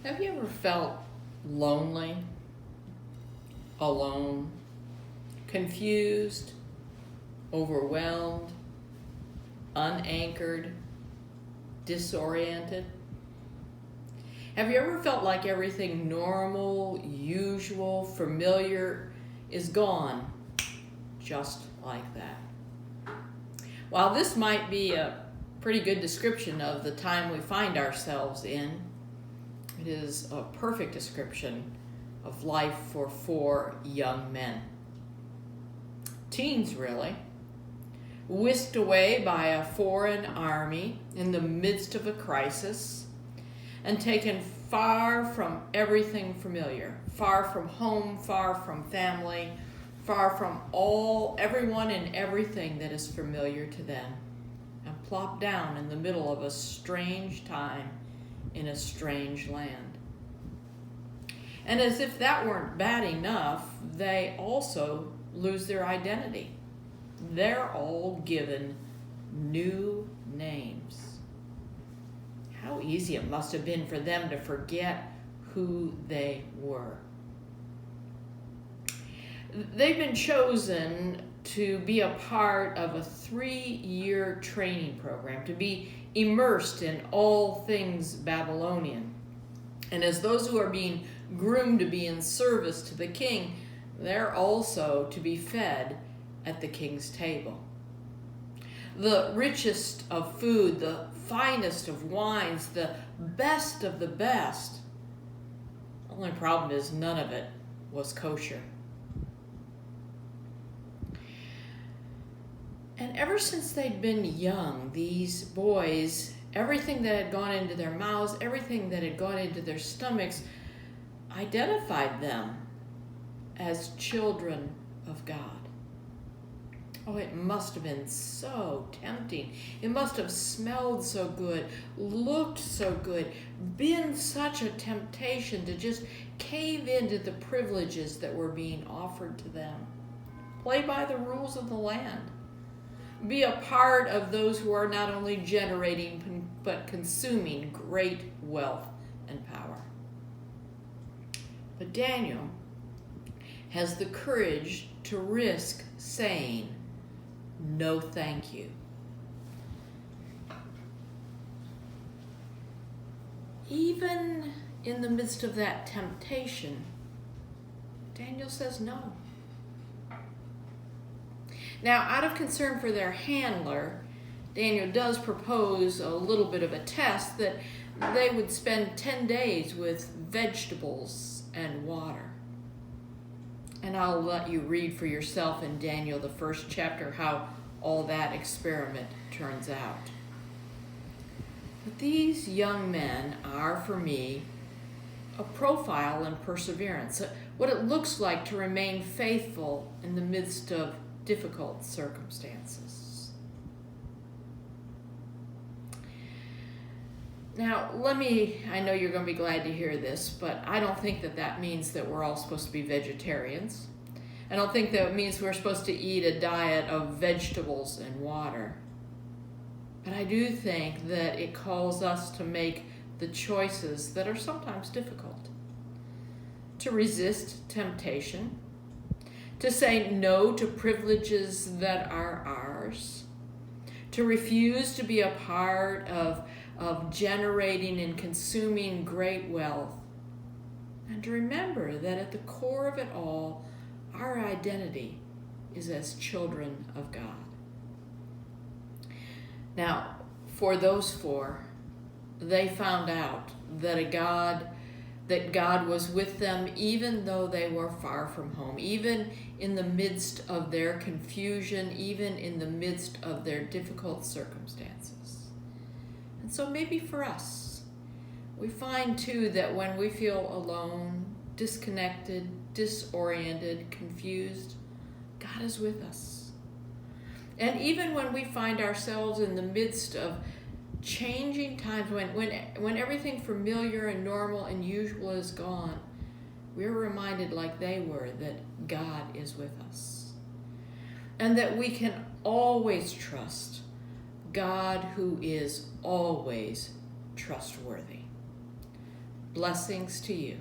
Have you ever felt lonely, alone, confused, overwhelmed, unanchored, disoriented? Have you ever felt like everything normal, usual, familiar is gone just like that? While this might be a pretty good description of the time we find ourselves in, it is a perfect description of life for four young men. Teens, really. Whisked away by a foreign army in the midst of a crisis and taken far from everything familiar, far from home, far from family, far from everyone and everything that is familiar to them, and plopped down in the middle of a strange time in a strange land. And as if that weren't bad enough, they also lose their identity. They're all given new names. How easy it must have been for them to forget who they were. They've been chosen to be a part of a 3-year training program, to be immersed in all things Babylonian. And as those who are being groomed to be in service to the king, they're also to be fed at the king's table. The richest of food, the finest of wines, the best of the best. The only problem is none of it was kosher. And ever since they'd been young, these boys, everything that had gone into their mouths, everything that had gone into their stomachs, identified them as children of God. Oh, it must have been so tempting. It must have smelled so good, looked so good, been such a temptation to just cave into the privileges that were being offered to them. Play by the rules of the land. Be a part of those who are not only generating but consuming great wealth and power. But Daniel has the courage to risk saying, "No, thank you." Even in the midst of that temptation, Daniel says no. Now, out of concern for their handler, Daniel does propose a little bit of a test that they would spend 10 days with vegetables and water. And I'll let you read for yourself in Daniel, the 1st chapter, how all that experiment turns out. But these young men are, for me, a profile in perseverance, what it looks like to remain faithful in the midst of difficult circumstances. Now, I know you're going to be glad to hear this, but I don't think that means that we're all supposed to be vegetarians. I don't think that means we're supposed to eat a diet of vegetables and water. But I do think that it calls us to make the choices that are sometimes difficult. To resist temptation, to say no to privileges that are ours, to refuse to be a part of generating and consuming great wealth, and to remember that at the core of it all, our identity is as children of God. Now, for those four, they found out that God was with them even though they were far from home, even in the midst of their confusion, even in the midst of their difficult circumstances. And so maybe for us, we find too that when we feel alone, disconnected, disoriented, confused, God is with us. And even when we find ourselves in the midst of changing times, when everything familiar and normal and usual is gone, we're reminded like they were that God is with us. And that we can always trust God, who is always trustworthy. Blessings to you.